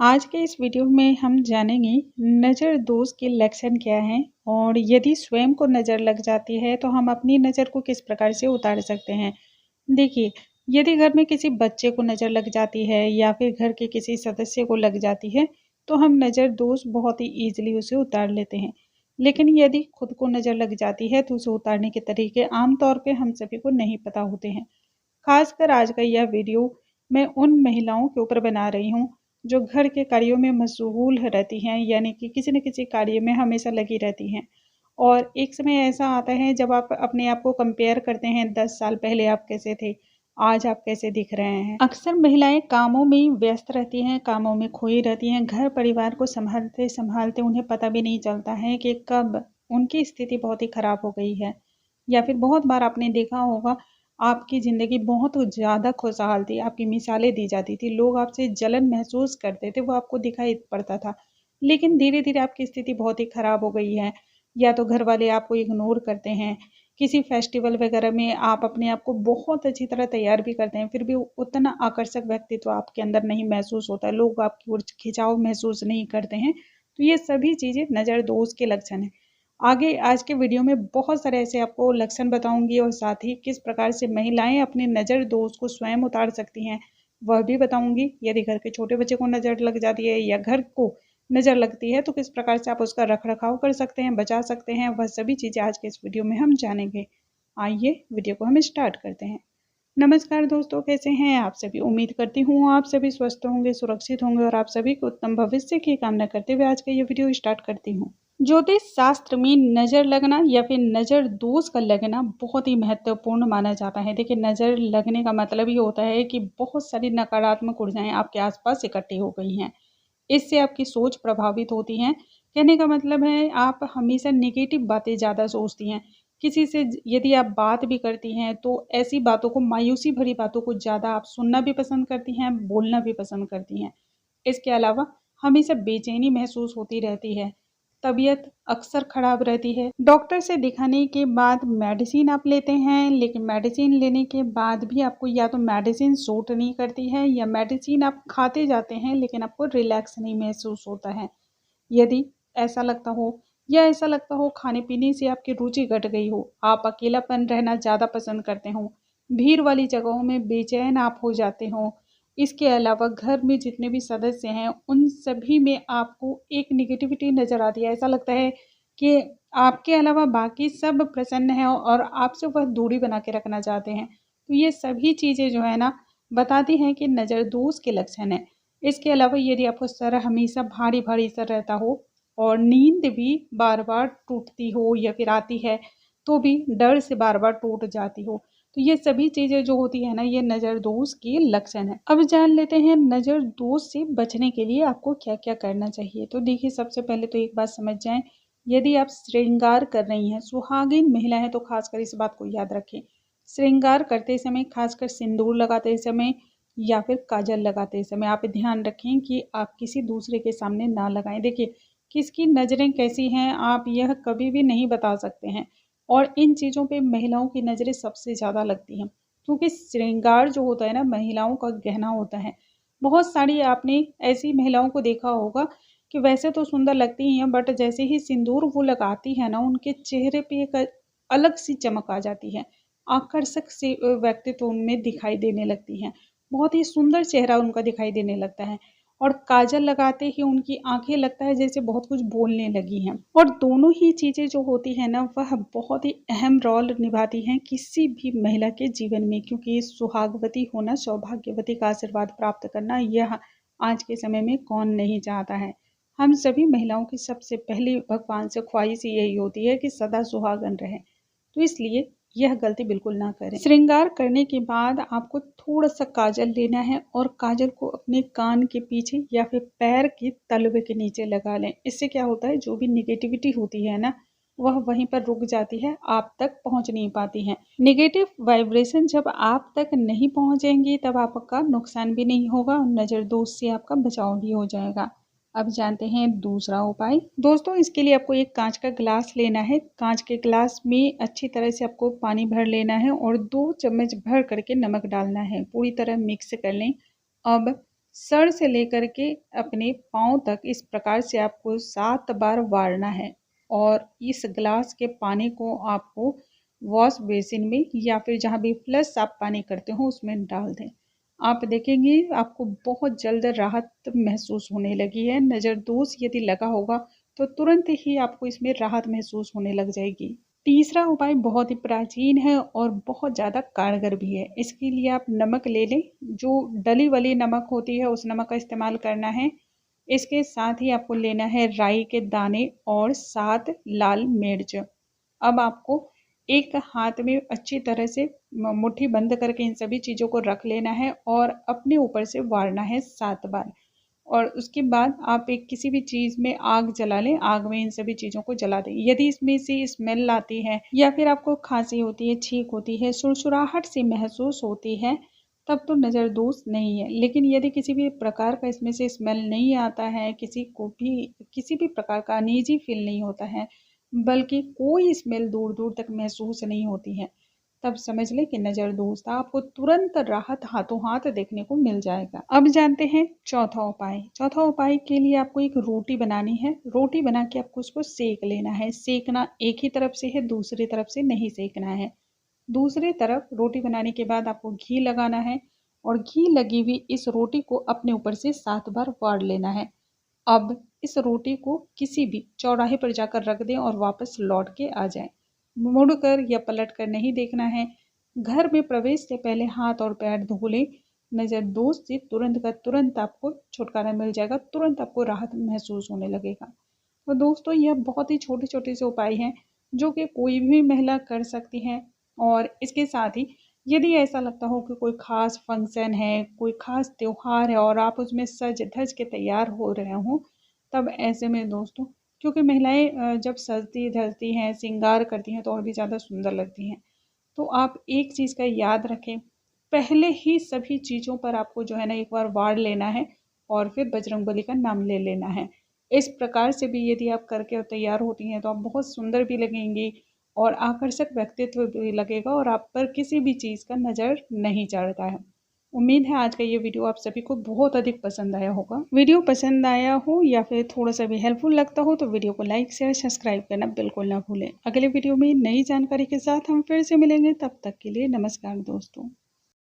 आज के इस वीडियो में हम जानेंगे नज़र दोष के लक्षण क्या हैं और यदि स्वयं को नज़र लग जाती है तो हम अपनी नज़र को किस प्रकार से उतार सकते हैं। देखिए, यदि घर में किसी बच्चे को नज़र लग जाती है या फिर घर के किसी सदस्य को लग जाती है तो हम नज़र दोष बहुत ही ईजिली उसे उतार लेते हैं। लेकिन यदि खुद को नज़र लग जाती है तो उसे उतारने के तरीके आमतौर पर हम सभी को नहीं पता होते हैं। खासकर आज का यह वीडियो मैं उन महिलाओं के ऊपर बना रही हूँ जो घर के कार्यों में मशगूल रहती हैं, यानी कि किसी न किसी कार्य में हमेशा लगी रहती हैं। और एक समय ऐसा आता है जब आप अपने आप को कंपेयर करते हैं 10 साल पहले आप कैसे थे, आज आप कैसे दिख रहे हैं। अक्सर महिलाएं कामों में व्यस्त रहती हैं, कामों में खोई रहती हैं, घर परिवार को संभालते संभालते उन्हें पता भी नहीं चलता है कि कब उनकी स्थिति बहुत ही खराब हो गई है। या फिर बहुत बार आपने देखा होगा आपकी ज़िंदगी बहुत ज़्यादा खुशहाल थी, आपकी मिसालें दी जाती थी, लोग आपसे जलन महसूस करते थे, वो आपको दिखाई पड़ता था। लेकिन धीरे-धीरे आपकी स्थिति बहुत ही ख़राब हो गई है, या तो घर वाले आपको इग्नोर करते हैं, किसी फेस्टिवल वगैरह में आप अपने आप को बहुत अच्छी तरह तैयार भी करते हैं, फिर भी उतना आकर्षक व्यक्तित्व आपके अंदर नहीं महसूस होता है, लोग आपकी ओर खिंचाव महसूस नहीं करते हैं। तो ये सभी चीज़ें नज़र दोष के लक्षण हैं। आगे आज के वीडियो में बहुत सारे ऐसे आपको लक्षण बताऊंगी और साथ ही किस प्रकार से महिलाएं अपने नज़र दोष को स्वयं उतार सकती हैं वह भी बताऊंगी। यदि घर के छोटे बच्चे को नज़र लग जाती है या घर को नज़र लगती है तो किस प्रकार से आप उसका रख रखाव कर सकते हैं, बचा सकते हैं, वह सभी चीज़ें आज के इस वीडियो में हम जानेंगे। आइए वीडियो को हम स्टार्ट करते हैं। नमस्कार दोस्तों, कैसे हैं आप सभी। उम्मीद करती हूँ आप सभी स्वस्थ होंगे, सुरक्षित होंगे और आप सभी को उत्तम भविष्य की कामना करते हुए आज का ये वीडियो स्टार्ट करती हूँ। ज्योतिष शास्त्र में नज़र लगना या फिर नज़र दोष का लगना बहुत ही महत्वपूर्ण माना जाता है। देखिए, नज़र लगने का मतलब ये होता है कि बहुत सारी नकारात्मक ऊर्जाएं आपके आसपास इकट्ठी हो गई हैं। इससे आपकी सोच प्रभावित होती हैं। कहने का मतलब है आप हमेशा नेगेटिव बातें ज़्यादा सोचती हैं। किसी से यदि आप बात भी करती हैं तो ऐसी बातों को, मायूसी भरी बातों को ज़्यादा आप सुनना भी पसंद करती हैं, बोलना भी पसंद करती हैं। इसके अलावा हमेशा बेचैनी महसूस होती रहती है, तबीयत अक्सर खराब रहती है। डॉक्टर से दिखाने के बाद मेडिसिन आप लेते हैं, लेकिन मेडिसिन लेने के बाद भी आपको या तो मेडिसिन सूट नहीं करती है या मेडिसिन आप खाते जाते हैं लेकिन आपको रिलैक्स नहीं महसूस होता है। यदि ऐसा लगता हो या ऐसा लगता हो खाने पीने से आपकी रुचि घट गई हो, आप अकेलापन रहना ज़्यादा पसंद करते हो, भीड़ वाली जगहों में बेचैन आप हो जाते हो। इसके अलावा घर में जितने भी सदस्य हैं उन सभी में आपको एक नेगेटिविटी नज़र आती है। ऐसा लगता है कि आपके अलावा बाकी सब प्रसन्न हैं और आपसे वह दूरी बना के रखना चाहते हैं। तो ये सभी चीज़ें जो है ना बताती हैं कि नज़र दोष के लक्षण है। इसके अलावा यदि आपको सर हमेशा भारी भारी सा रहता हो और नींद भी बार बार टूटती हो या फिर आती है तो भी डर से बार बार टूट जाती हो, तो ये सभी चीज़ें जो होती है ना ये नज़र दोष के लक्षण है। अब जान लेते हैं नज़र दोष से बचने के लिए आपको क्या क्या करना चाहिए। तो देखिए, सबसे पहले तो एक बात समझ जाएं, यदि आप श्रृंगार कर रही हैं, सुहागिन महिला है तो खासकर इस बात को याद रखें। श्रृंगार करते समय, खासकर सिंदूर लगाते समय या फिर काजल लगाते समय आप ध्यान रखें कि आप किसी दूसरे के सामने ना लगाएं। देखिए, किसकी नज़रें कैसी हैं आप यह कभी भी नहीं बता सकते हैं और इन चीज़ों पे महिलाओं की नज़रें सबसे ज़्यादा लगती हैं, क्योंकि श्रृंगार जो होता है ना महिलाओं का गहना होता है। बहुत सारी आपने ऐसी महिलाओं को देखा होगा कि वैसे तो सुंदर लगती ही हैं, बट जैसे ही सिंदूर वो लगाती है ना उनके चेहरे पे एक अलग सी चमक आ जाती है, आकर्षक सी व्यक्तित्व उनमें दिखाई देने लगती हैं, बहुत ही सुंदर चेहरा उनका दिखाई देने लगता है। और काजल लगाते ही उनकी आंखें लगता है जैसे बहुत कुछ बोलने लगी हैं। और दोनों ही चीज़ें जो होती है ना वह बहुत ही अहम रोल निभाती हैं किसी भी महिला के जीवन में, क्योंकि सुहागवती होना, सौभाग्यवती का आशीर्वाद प्राप्त करना, यह आज के समय में कौन नहीं चाहता है। हम सभी महिलाओं की सबसे पहली भगवान से ख्वाहिश यही होती है कि सदा सुहागन रहे, तो इसलिए यह गलती बिल्कुल ना करें। श्रृंगार करने के बाद आपको थोड़ा सा काजल लेना है और काजल को अपने कान के पीछे या फिर पैर के तलवे के नीचे लगा लें। इससे क्या होता है, जो भी निगेटिविटी होती है ना वह वहीं पर रुक जाती है, आप तक पहुंच नहीं पाती है। नेगेटिव वाइब्रेशन जब आप तक नहीं पहुंचेंगी तब आपका नुकसान भी नहीं होगा और नज़र दोष से आपका बचाव भी हो जाएगा। अब जानते हैं दूसरा उपाय। दोस्तों, इसके लिए आपको एक कांच का ग्लास लेना है। कांच के ग्लास में अच्छी तरह से आपको पानी भर लेना है और 2 चम्मच भर करके नमक डालना है। पूरी तरह मिक्स कर लें। अब सर से लेकर के अपने पाँव तक इस प्रकार से आपको 7 बार वारना है और इस ग्लास के पानी को आपको वॉश बेसिन में या फिर जहाँ भी फ्लश आप पानी करते हो उसमें डाल दें। आप देखेंगे आपको बहुत जल्द राहत महसूस होने लगी है। नज़र दोष यदि लगा होगा तो तुरंत ही आपको इसमें राहत महसूस होने लग जाएगी। तीसरा उपाय बहुत ही प्राचीन है और बहुत ज़्यादा कारगर भी है। इसके लिए आप नमक ले लें, जो डली वाली नमक होती है उस नमक का इस्तेमाल करना है। इसके साथ ही आपको लेना है राई के दाने और 7 लाल मिर्च। अब आपको एक हाथ में अच्छी तरह से मुट्ठी बंद करके इन सभी चीज़ों को रख लेना है और अपने ऊपर से वारना है 7 बार। और उसके बाद आप एक किसी भी चीज़ में आग जला लें, आग में इन सभी चीज़ों को जला दें। यदि इसमें से स्मेल आती है या फिर आपको खांसी होती है, छींक होती है, सुरसुराहट सी महसूस होती है, तब तो नज़र दोष नहीं है। लेकिन यदि किसी भी प्रकार का इसमें से स्मेल नहीं आता है, किसी भी प्रकार का अनईजी फील नहीं होता है, बल्कि कोई स्मेल दूर-दूर तक महसूस नहीं होती है, तब समझ लें कि नज़र दोष था। आपको तुरंत राहत हाथों हाथ देखने को मिल जाएगा। अब जानते हैं चौथा उपाय। चौथा उपाय के लिए आपको एक रोटी बनानी है। रोटी बना के आपको उसको सेक लेना है। सेकना एक ही तरफ से है, दूसरी तरफ से नहीं सेकना है। दूसरी तरफ रोटी बनाने के बाद आपको घी लगाना है और घी लगी हुई इस रोटी को अपने ऊपर से 7 बार वार लेना है। अब इस रोटी को किसी भी चौराहे पर जाकर रख दें और वापस लौट के आ जाएं। मुड़कर या पलट कर नहीं देखना है। घर में प्रवेश से पहले हाथ और पैर धो लें। नज़र दोष से तुरंत का तुरंत आपको छुटकारा मिल जाएगा, तुरंत आपको राहत महसूस होने लगेगा। तो दोस्तों, यह बहुत ही छोटे-छोटे से उपाय हैं जो कि कोई भी महिला कर सकती है। और इसके साथ ही यदि ऐसा लगता हो कि कोई ख़ास फंक्शन है, कोई ख़ास त्योहार है और आप उसमें सज-धज के तैयार हो रहे हों, तब ऐसे में दोस्तों, क्योंकि महिलाएँ जब सजती-धजती हैं, श्रृंगार करती हैं तो और भी ज़्यादा सुंदर लगती हैं। तो आप एक चीज़ का याद रखें, पहले ही सभी चीज़ों पर आपको जो है ना एक बार वार लेना है और फिर बजरंगबली का नाम ले लेना है। इस प्रकार से भी यदि आप करके तैयार होती हैं तो आप बहुत सुंदर भी लगेंगी और आकर्षक व्यक्तित्व भी लगेगा और आप पर किसी भी चीज़ का नज़र नहीं चढ़ता है। उम्मीद है आज का ये वीडियो आप सभी को बहुत अधिक पसंद आया होगा। वीडियो पसंद आया हो या फिर थोड़ा सा भी हेल्पफुल लगता हो तो वीडियो को लाइक शेयर सब्सक्राइब करना बिल्कुल ना भूलें। अगले वीडियो में नई जानकारी के साथ हम फिर से मिलेंगे, तब तक के लिए नमस्कार दोस्तों।